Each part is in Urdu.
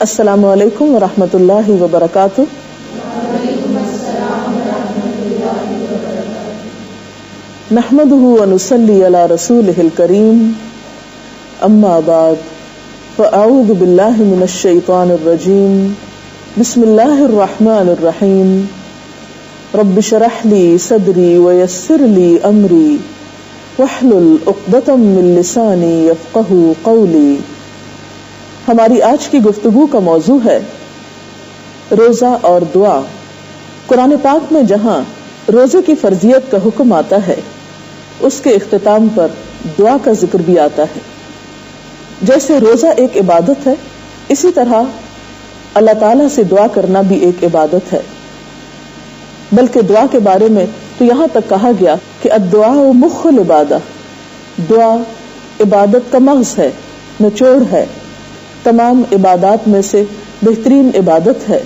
السلام علیکم ورحمۃ اللہ وبرکاتہ. نحمده ونصلي على رسوله الكريم. اما بعد فاعوذ بالله من الشيطان الرجيم. بسم الله الرحمن الرحيم. رب اشرح لي صدري ويسر لي امري واحلل عقدة من لساني يفقهوا قولي. ہماری آج کی گفتگو کا موضوع ہے روزہ اور دعا. قرآن پاک میں جہاں روزے کی فرضیت کا حکم آتا ہے اس کے اختتام پر دعا کا ذکر بھی آتا ہے. جیسے روزہ ایک عبادت ہے اسی طرح اللہ تعالیٰ سے دعا کرنا بھی ایک عبادت ہے. بلکہ دعا کے بارے میں تو یہاں تک کہا گیا کہ الدعاء مخ العبادہ، دعا عبادت کا مغز ہے، نچوڑ ہے، تمام عبادات میں سے بہترین عبادت ہے.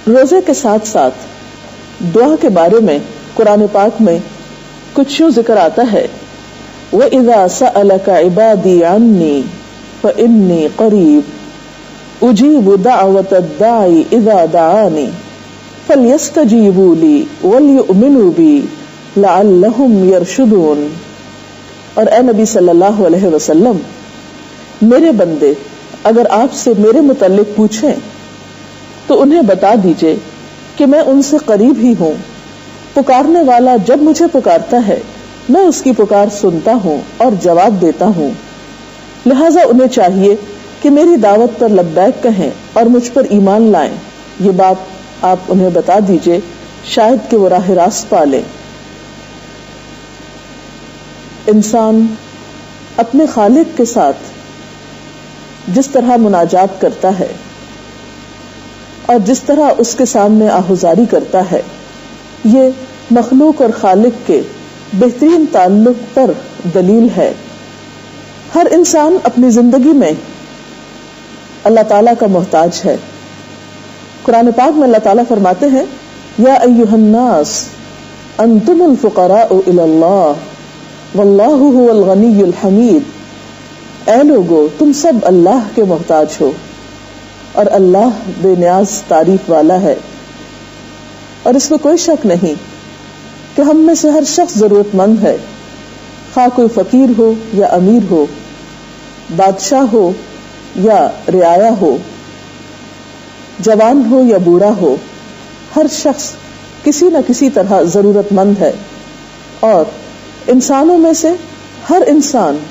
روزے کے ساتھ ساتھ دعا کے بارے میں قرآن پاک میں کچھ یوں ذکر آتا ہے وَإِذَا سَأَلَكَ عِبَادِي عَنِّي فَإِنِّي قَرِيبٌ أُجِيبُ دَعْوَةَ الدَّاعِ إِذَا دَعَانِ فَلْيَسْتَجِيبُوا لِي وَلْيُؤْمِنُوا بِي لَعَلَّهُمْ يَرْشُدُونَ. اور اے نبی صلی اللہ علیہ وسلم، میرے بندے اگر آپ سے میرے متعلق پوچھیں تو انہیں بتا دیجئے کہ میں ان سے قریب ہی ہوں. پکارنے والا جب مجھے پکارتا ہے میں اس کی پکار سنتا ہوں اور جواب دیتا ہوں. لہٰذا انہیں چاہیے کہ میری دعوت پر لبیک کہیں اور مجھ پر ایمان لائیں. یہ بات آپ انہیں بتا دیجئے شاید کہ وہ راہ راست پا لیں. انسان اپنے خالق کے ساتھ جس طرح مناجات کرتا ہے اور جس طرح اس کے سامنے آہوزاری کرتا ہے یہ مخلوق اور خالق کے بہترین تعلق پر دلیل ہے. ہر انسان اپنی زندگی میں اللہ تعالیٰ کا محتاج ہے. قرآن پاک میں اللہ تعالیٰ فرماتے ہیں یا ایھا الناس انتم الفقراء الی اللہ واللہ هو الغنی الحمید. اے لوگو تم سب اللہ کے محتاج ہو اور اللہ بے نیاز تعریف والا ہے. اور اس میں کوئی شک نہیں کہ ہم میں سے ہر شخص ضرورت مند ہے، خواہ کوئی فقیر ہو یا امیر ہو، بادشاہ ہو یا رعایا ہو، جوان ہو یا بوڑھا ہو، ہر شخص کسی نہ کسی طرح ضرورت مند ہے. اور انسانوں میں سے ہر انسان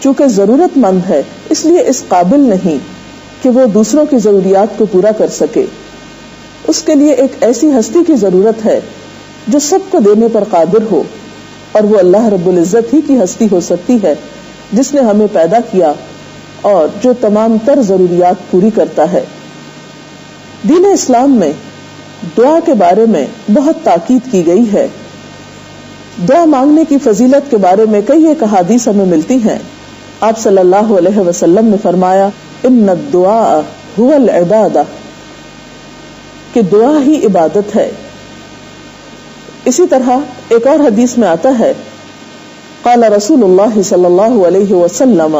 چونکہ ضرورت مند ہے اس لیے اس قابل نہیں کہ وہ دوسروں کی ضروریات کو پورا کر سکے. اس کے لیے ایک ایسی ہستی کی ضرورت ہے جو سب کو دینے پر قادر ہو، اور وہ اللہ رب العزت ہی کی ہستی ہو سکتی ہے جس نے ہمیں پیدا کیا اور جو تمام تر ضروریات پوری کرتا ہے. دین اسلام میں دعا کے بارے میں بہت تاکید کی گئی ہے. دعا مانگنے کی فضیلت کے بارے میں کئی ایک احادیث ہمیں ملتی ہیں. آپ صلی اللہ علیہ وسلم نے فرمایا ان الدعاء هو العبادہ، کہ دعا ہی عبادت ہے. اسی طرح ایک اور حدیث میں آتا ہے قال رسول اللہ صلی اللہ علیہ وسلم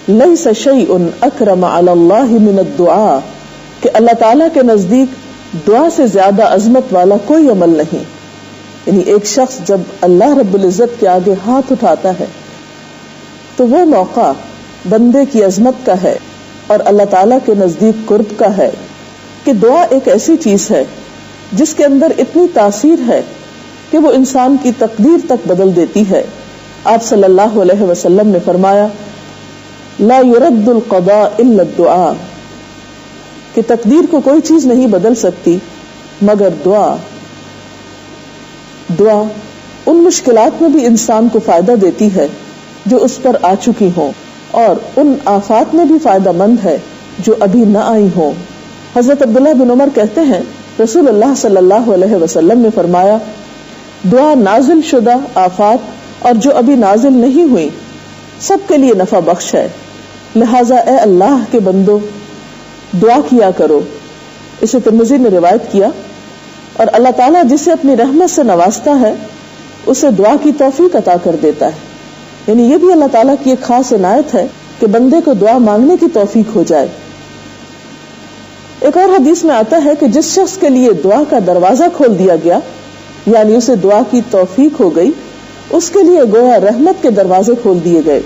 لیس شیء اکرم علی اللہ من الدعاء، کہ اللہ تعالیٰ کے نزدیک دعا سے زیادہ عظمت والا کوئی عمل نہیں. یعنی ایک شخص جب اللہ رب العزت کے آگے ہاتھ اٹھاتا ہے تو وہ موقع بندے کی عظمت کا ہے اور اللہ تعالیٰ کے نزدیک قرب کا ہے. کہ دعا ایک ایسی چیز ہے جس کے اندر اتنی تاثیر ہے کہ وہ انسان کی تقدیر تک بدل دیتی ہے. آپ صلی اللہ علیہ وسلم نے فرمایا لا يرد القضاء الا الدعاء، کہ تقدیر کو کوئی چیز نہیں بدل سکتی مگر دعا. دعا ان مشکلات میں بھی انسان کو فائدہ دیتی ہے جو اس پر آ چکی ہوں، اور ان آفات میں بھی فائدہ مند ہے جو ابھی نہ آئی ہوں. حضرت عبداللہ بن عمر کہتے ہیں رسول اللہ صلی اللہ علیہ وسلم نے فرمایا دعا نازل شدہ آفات اور جو ابھی نازل نہیں ہوئی سب کے لیے نفع بخش ہے. لہٰذا اے اللہ کے بندو دعا کیا کرو. اسے ترمذی نے روایت کیا. اور اللہ تعالیٰ جسے اپنی رحمت سے نوازتا ہے اسے دعا کی توفیق عطا کر دیتا ہے. یعنی یہ بھی اللہ تعالیٰ کی ایک خاص عنایت ہے کہ بندے کو دعا مانگنے کی توفیق ہو جائے. ایک اور حدیث میں آتا ہے کہ جس شخص کے لیے دعا کا دروازہ کھول دیا گیا، یعنی اسے دعا کی توفیق ہو گئی، اس کے لیے گویا رحمت کے دروازے کھول دیے گئے.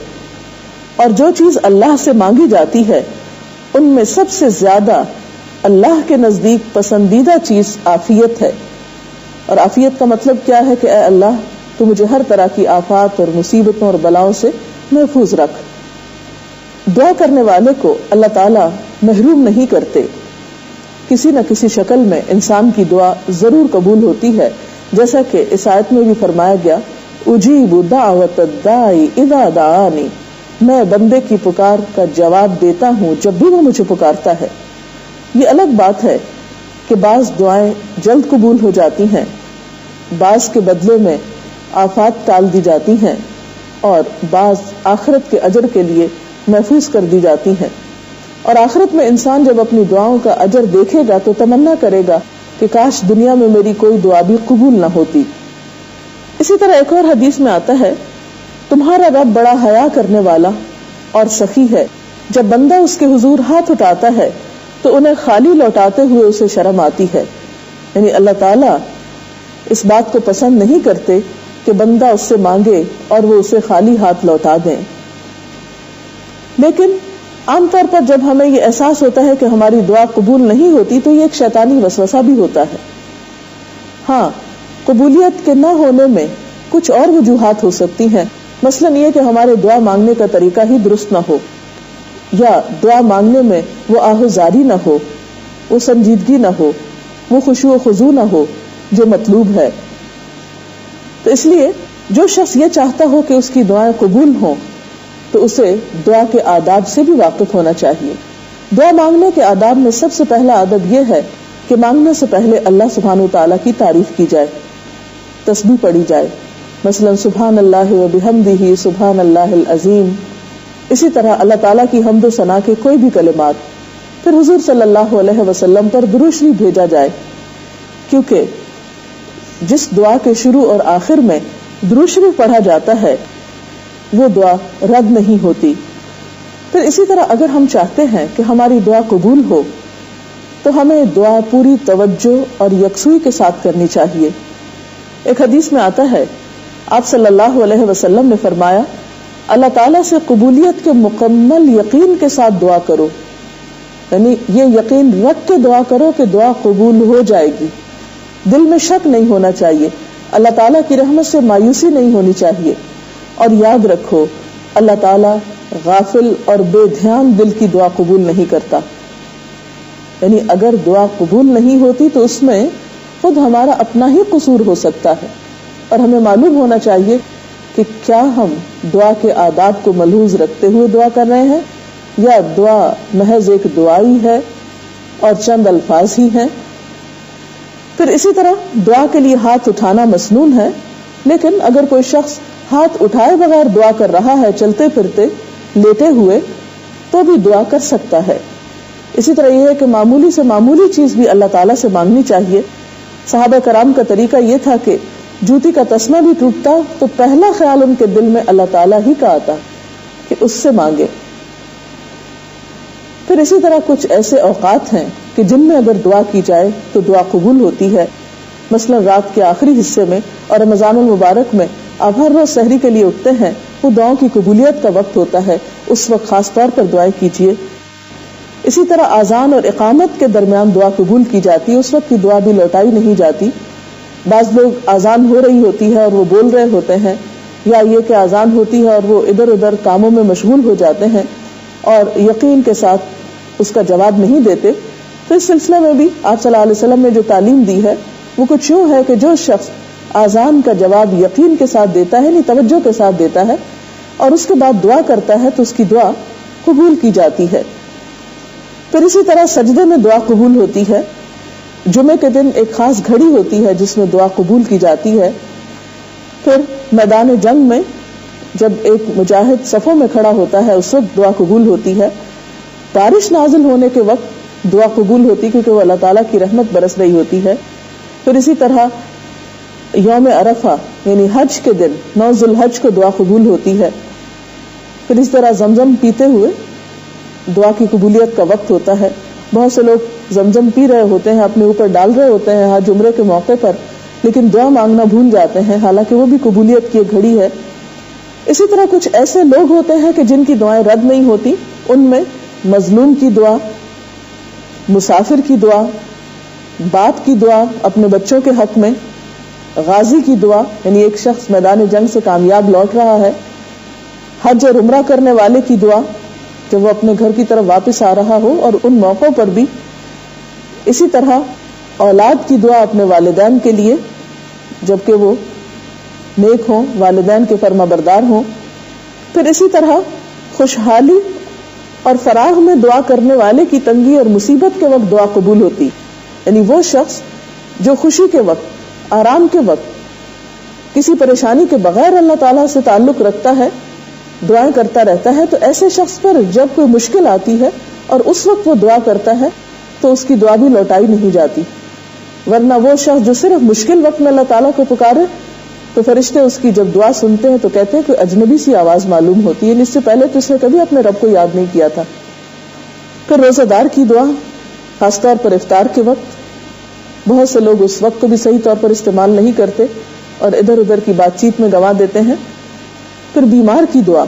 اور جو چیز اللہ سے مانگی جاتی ہے ان میں سب سے زیادہ اللہ کے نزدیک پسندیدہ چیز عافیت ہے. اور عافیت کا مطلب کیا ہے کہ اے اللہ تو مجھے ہر طرح کی آفات اور مصیبتوں اور بلاؤں سے محفوظ رکھ. دعا کرنے والے کو اللہ تعالیٰ محروم نہیں کرتے. کسی نہ کسی شکل میں انسان کی دعا ضرور قبول ہوتی ہے، جیسا کہ اس آیت میں بھی فرمایا گیا اجیب دعوت الداعی اذا دعانی، میں بندے کی پکار کا جواب دیتا ہوں جب بھی وہ مجھے پکارتا ہے. یہ الگ بات ہے کہ بعض دعائیں جلد قبول ہو جاتی ہیں، بعض کے بدلے میں آفات ٹال دی جاتی ہیں، اور بعض آخرت کے اجر کے لیے محفوظ کر دی جاتی ہیں. اور آخرت میں انسان جب اپنی دعاؤں کا اجر دیکھے گا تو تمنا کرے گا کہ کاش دنیا میں میری کوئی دعا بھی قبول نہ ہوتی. اسی طرح ایک اور حدیث میں آتا ہے تمہارا رب بڑا حیا کرنے والا اور سخی ہے، جب بندہ اس کے حضور ہاتھ اٹھاتا ہے تو انہیں خالی لوٹاتے ہوئے اسے شرم آتی ہے. یعنی اللہ تعالیٰ اس بات کو پسند نہیں کرتے کہ بندہ اس سے مانگے اور وہ اسے خالی ہاتھ لوٹا دیں. لیکن عام طور پر جب ہمیں یہ احساس ہوتا ہے کہ ہماری دعا قبول نہیں ہوتی تو یہ ایک شیطانی وسوسہ بھی ہوتا ہے. ہاں، قبولیت کے نہ ہونے میں کچھ اور وجوہات ہو سکتی ہیں، مثلاً یہ کہ ہمارے دعا مانگنے کا طریقہ ہی درست نہ ہو، یا دعا مانگنے میں وہ آہوزاری نہ ہو، وہ سنجیدگی نہ ہو، وہ خشوع و خضوع نہ ہو جو مطلوب ہے. تو اس لیے جو شخص یہ چاہتا ہو کہ اس کی دعائیں قبول ہوں تو اسے دعا کے آداب سے بھی واقف ہونا چاہیے. دعا مانگنے کے آداب میں سب سے پہلا ادب یہ ہے کہ مانگنے سے پہلے اللہ سبحانہ وتعالیٰ کی تعریف کی جائے، تسبیح پڑھی جائے، مثلا سبحان اللہ و بحمدہ سبحان اللہ العظیم. اسی طرح اللہ تعالیٰ کی حمد و ثنا کے کوئی بھی کلمات، پھر حضور صلی اللہ علیہ وسلم پر درود شریف بھیجا جائے، کیونکہ جس دعا کے شروع اور آخر میں درود شریف پڑھا جاتا ہے وہ دعا رد نہیں ہوتی. پھر اسی طرح اگر ہم چاہتے ہیں کہ ہماری دعا قبول ہو تو ہمیں دعا پوری توجہ اور یکسوئی کے ساتھ کرنی چاہیے. ایک حدیث میں آتا ہے آپ صلی اللہ علیہ وسلم نے فرمایا اللہ تعالیٰ سے قبولیت کے مکمل یقین کے ساتھ دعا کرو، یعنی یہ یقین رکھ کے دعا کرو کہ دعا قبول ہو جائے گی. دل میں شک نہیں ہونا چاہیے، اللہ تعالیٰ کی رحمت سے مایوسی نہیں ہونی چاہیے. اور یاد رکھو اللہ تعالیٰ غافل اور بے دھیان دل کی دعا قبول نہیں کرتا. یعنی اگر دعا قبول نہیں ہوتی تو اس میں خود ہمارا اپنا ہی قصور ہو سکتا ہے، اور ہمیں معلوم ہونا چاہیے کہ کیا ہم دعا کے آداب کو ملحوظ رکھتے ہوئے دعا کر رہے ہیں یا دعا محض ایک دعائی ہے اور چند الفاظ ہی ہیں. پھر اسی طرح دعا کے لیے ہاتھ اٹھانا مسنون ہے، لیکن اگر کوئی شخص ہاتھ اٹھائے بغیر دعا کر رہا ہے چلتے پھرتے لیٹے ہوئے تو بھی دعا کر سکتا ہے. اسی طرح یہ ہے کہ معمولی سے معمولی چیز بھی اللہ تعالیٰ سے مانگنی چاہیے. صحابہ کرام کا طریقہ یہ تھا کہ جوتی کا تسمہ بھی ٹوٹتا تو پہلا خیال ان کے دل میں اللہ تعالیٰ ہی کا آتا کہ اس سے مانگے. پھر اسی طرح کچھ ایسے اوقات ہیں کہ جن میں اگر دعا کی جائے تو دعا قبول ہوتی ہے. مثلا رات کے آخری حصے میں اور رمضان المبارک میں آپ ہر روز سحری کے لیے اٹھتے ہیں، وہ دعاؤں کی قبولیت کا وقت ہوتا ہے، اس وقت خاص طور پر دعائیں کیجیے. اسی طرح اذان اور اقامت کے درمیان دعا قبول کی جاتی ہے، اس وقت کی دعا بھی لوٹائی نہیں جاتی. بعض لوگ اذان ہو رہی ہوتی ہے اور وہ بول رہے ہوتے ہیں، یا یہ کہ اذان ہوتی ہے اور وہ ادھر ادھر کاموں میں مشغول ہو جاتے ہیں اور یقین کے ساتھ اس کا جواب نہیں دیتے. تو اس سلسلے میں بھی آپ صلی اللہ علیہ وسلم نے جو تعلیم دی ہے وہ کچھ یوں ہے کہ جو شخص اذان کا جواب یقین کے ساتھ دیتا ہے، یعنی توجہ کے ساتھ دیتا ہے، اور اس کے بعد دعا کرتا ہے تو اس کی دعا قبول کی جاتی ہے. پھر اسی طرح سجدے میں دعا قبول ہوتی ہے. جمعے کے دن ایک خاص گھڑی ہوتی ہے جس میں دعا قبول کی جاتی ہے. پھر میدان جنگ میں جب ایک مجاہد صفوں میں کھڑا ہوتا ہے اس وقت دعا قبول ہوتی ہے. بارش نازل ہونے کے وقت دعا قبول ہوتی کیونکہ وہ اللہ تعالیٰ کی رحمت برس رہی ہوتی ہے. پھر اسی طرح یوم عرفہ یعنی حج کے دن 9 ذی الحج کو دعا قبول ہوتی ہے. پھر اس طرح زمزم پیتے ہوئے دعا کی قبولیت کا وقت ہوتا ہے. بہت سے لوگ زمزم پی رہے ہوتے ہیں، اپنے اوپر ڈال رہے ہوتے ہیں حج عمرے کے موقع پر، لیکن دعا مانگنا بھول جاتے ہیں، حالانکہ وہ بھی قبولیت کی ایک گھڑی ہے۔ اسی طرح کچھ ایسے لوگ ہوتے ہیں کہ جن کی دعائیں رد نہیں ہوتی، ان میں مظلوم کی دعا، مسافر کی دعا، باپ کی دعا اپنے بچوں کے حق میں، غازی کی دعا یعنی ایک شخص میدان جنگ سے کامیاب لوٹ رہا ہے، حج اور عمرہ کرنے والے کی دعا جب وہ اپنے گھر کی طرف واپس آ رہا ہو، اور ان موقعوں پر بھی اسی طرح اولاد کی دعا اپنے والدین کے لیے جبکہ وہ نیک ہوں، والدین کے فرما بردار ہوں۔ پھر اسی طرح خوشحالی اور فراغ میں دعا کرنے والے کی تنگی اور مصیبت کے وقت دعا قبول ہوتی، یعنی وہ شخص جو خوشی کے وقت، آرام کے وقت، کسی پریشانی کے بغیر اللہ تعالیٰ سے تعلق رکھتا ہے، دعائیں کرتا رہتا ہے، تو ایسے شخص پر جب کوئی مشکل آتی ہے اور اس وقت وہ دعا کرتا ہے تو اس کی دعا بھی لوٹائی نہیں جاتی۔ ورنہ وہ شخص جو صرف مشکل وقت میں اللہ تعالیٰ کو پکارے تو فرشتے اس کی جب دعا سنتے ہیں تو کہتے ہیں کہ اجنبی سی آواز معلوم ہوتی ہے، اس سے پہلے تو اس نے کبھی اپنے رب کو یاد نہیں کیا تھا۔ پھر روزہ دار کی دعا، خاص طور پر افطار کے وقت، بہت سے لوگ اس وقت کو بھی صحیح طور پر استعمال نہیں کرتے اور ادھر ادھر کی بات چیت میں گنوا دیتے ہیں۔ پھر بیمار کی دعا،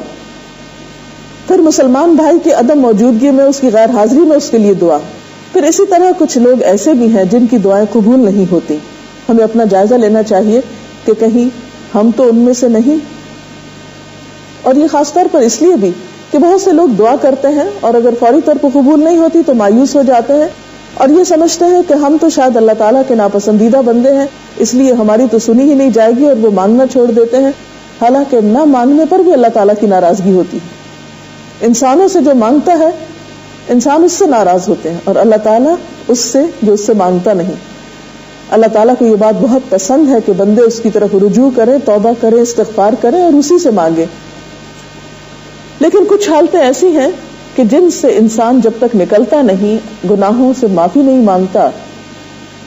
پھر مسلمان بھائی کی عدم موجودگی میں، اس کی غیر حاضری میں اس کے لیے دعا۔ پھر اسی طرح کچھ لوگ ایسے بھی ہیں جن کی دعائیں قبول نہیں ہوتی۔ ہمیں اپنا جائزہ لینا چاہیے کہ کہیں ہم تو ان میں سے نہیں۔ اور یہ خاص طور پر اس لیے بھی کہ بہت سے لوگ دعا کرتے ہیں اور اگر فوری طور پر قبول نہیں ہوتی تو مایوس ہو جاتے ہیں اور یہ سمجھتے ہیں کہ ہم تو شاید اللہ تعالیٰ کے ناپسندیدہ بندے ہیں، اس لیے ہماری تو سنی ہی نہیں جائے گی، اور وہ مانگنا چھوڑ دیتے ہیں، حالانکہ نہ مانگنے پر بھی اللہ تعالیٰ کی ناراضگی ہوتی ہے۔ انسانوں سے جو مانگتا ہے انسان اس سے ناراض ہوتے ہیں، اور اللہ تعالیٰ اس سے جو اس سے مانگتا نہیں۔ اللہ تعالیٰ کو یہ بات بہت پسند ہے کہ بندے اس کی طرف رجوع کریں، توبہ کریں، استغفار کریں اور اسی سے مانگیں۔ لیکن کچھ حالتیں ایسی ہیں کہ جن سے انسان جب تک نکلتا نہیں، گناہوں سے معافی نہیں مانگتا،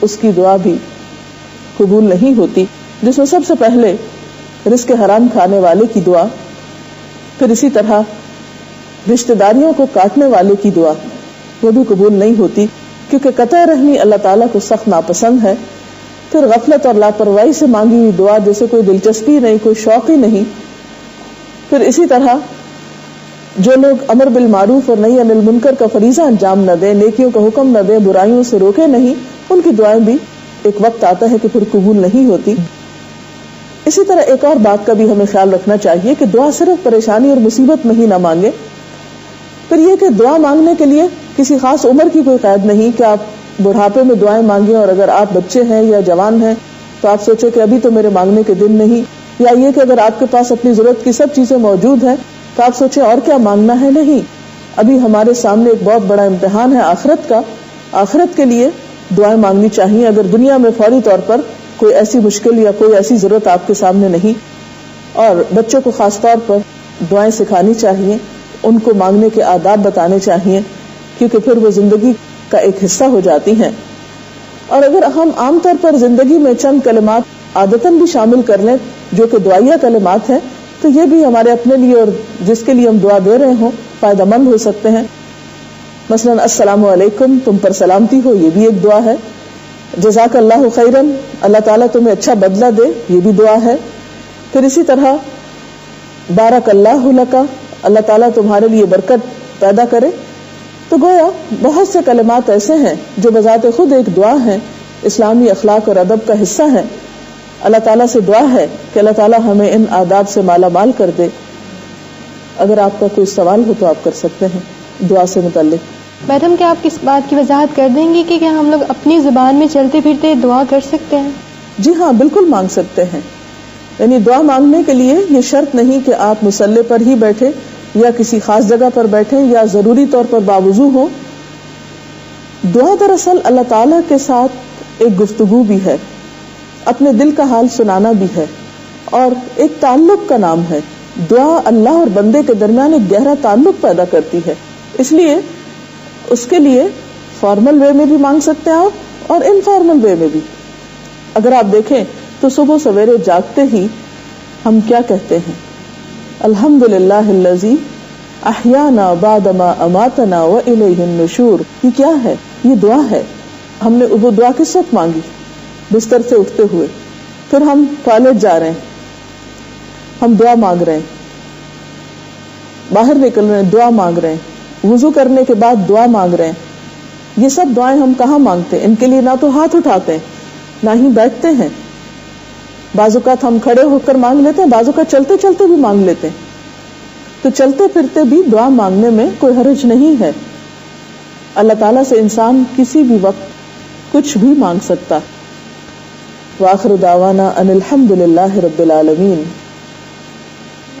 اس کی دعا بھی قبول نہیں ہوتی، جس میں سب سے پہلے رزق حرام کھانے والے کی دعا، پھر اسی طرح رشتہ داریوں کو کاٹنے والے کی دعا، وہ بھی قبول نہیں ہوتی کیونکہ قطع رحمی اللہ تعالیٰ کو سخت ناپسند ہے۔ پھر غفلت اور لاپرواہی سے مانگی ہوئی دعا جیسے کوئی دلچسپی نہیں، کوئی شوق ہی نہیں۔ پھر اسی طرح جو لوگ امر بالمعروف اور نہی عن المنکر کا فریضہ انجام نہ دیں، نیکیوں کا حکم نہ دیں، برائیوں سے روکے نہیں، ان کی دعائیں بھی ایک وقت آتا ہے کہ پھر قبول نہیں ہوتی۔ اسی طرح ایک اور بات کا بھی ہمیں خیال رکھنا چاہیے کہ دعا صرف پریشانی اور مصیبت میں ہی نہ مانگے۔ پھر یہ کہ دعا مانگنے کے لیے کسی خاص عمر کی کوئی قید نہیں کہ آپ بڑھاپے میں دعائیں مانگیں، اور اگر آپ بچے ہیں یا جوان ہیں تو آپ سوچیں کہ ابھی تو میرے مانگنے کے دن نہیں، یا یہ کہ اگر آپ کے پاس اپنی ضرورت کی سب چیزیں موجود ہیں تو آپ سوچیں اور کیا مانگنا ہے۔ نہیں، ابھی ہمارے سامنے ایک بہت بڑا امتحان ہے آخرت کا، آخرت کے لیے دعائیں مانگنی چاہیے اگر دنیا میں فوری طور پر کوئی ایسی مشکل یا کوئی ایسی ضرورت آپ کے سامنے نہیں۔ اور بچوں کو خاص طور پر دعائیں سکھانی چاہیے، ان کو مانگنے کے آداب بتانے چاہیے، کیونکہ پھر وہ زندگی کا ایک حصہ ہو جاتی ہیں۔ اور اگر ہم عام طور پر زندگی میں چند کلمات عادتاً بھی شامل کر لیں جو کہ دعائیہ کلمات ہیں، تو یہ بھی ہمارے اپنے لیے اور جس کے لیے ہم دعا دے رہے ہوں فائدہ مند ہو سکتے ہیں۔ مثلاً السلام علیکم، تم پر سلامتی ہو، یہ بھی ایک دعا ہے۔ جزاک اللہ خیراً، اللہ تعالیٰ تمہیں اچھا بدلہ دے، یہ بھی دعا ہے۔ پھر اسی طرح بارک اللہ لکا، اللہ تعالیٰ تمہارے لیے برکت پیدا کرے۔ تو گویا بہت سے کلمات ایسے ہیں جو بذات خود ایک دعا ہیں، اسلامی اخلاق اور ادب کا حصہ ہیں۔ اللہ تعالیٰ سے دعا ہے کہ اللہ تعالیٰ ہمیں ان آداب سے مالا مال کر دے۔ اگر آپ کا کوئی سوال ہو تو آپ کر سکتے ہیں دعا سے متعلق۔ میڈم کیا آپ کس بات کی وضاحت کر دیں گی کہ کیا ہم لوگ اپنی زبان میں چلتے پھرتے دعا کر سکتے ہیں؟ جی ہاں، بالکل مانگ سکتے ہیں۔ یعنی دعا مانگنے کے لیے یہ شرط نہیں کہ آپ مصلی پر ہی بیٹھے یا کسی خاص جگہ پر بیٹھے یا ضروری طور پر باوضو ہو۔ دعا دراصل اللہ تعالیٰ کے ساتھ ایک گفتگو بھی ہے، اپنے دل کا حال سنانا بھی ہے، اور ایک تعلق کا نام ہے۔ دعا اللہ اور بندے کے درمیان ایک گہرا تعلق پیدا کرتی ہے، اس لیے اس کے لیے فارمل وے میں بھی مانگ سکتے ہیں آپ اور انفارمل وے میں بھی۔ اگر آپ دیکھیں تو صبح سویرے جاگتے ہی ہم کیا کہتے ہیں؟ الحمدللہ الذی احیانا بعد ما اماتنا والیہ النشور. یہ کیا ہے؟ یہ دعا ہے. ہم نے وہ دعا کس وقت مانگی؟ بستر سے اٹھتے ہوئے. پھر ہم ٹوائلٹ جا رہے ہیں, ہم دعا مانگ رہے ہیں. باہر نکل رہے ہیں, دعا مانگ رہے ہیں. وضو کرنے کے بعد دعا مانگ رہے ہیں. یہ سب دعائیں ہم کہاں مانگتے ہیں؟ ان کے لیے نہ تو ہاتھ اٹھاتے ہیں نہ ہی بیٹھتے ہیں. بعض اوقات ہم کھڑے ہو کر مانگ لیتے ہیں, بعض اوقات چلتے چلتے بھی مانگ لیتے ہیں. تو چلتے پھرتے بھی دعا مانگنے میں کوئی حرج نہیں ہے. اللہ تعالیٰ سے انسان کسی بھی وقت کچھ بھی مانگ سکتا. وآخر دعوانا ان الحمد للہ رب العالمین.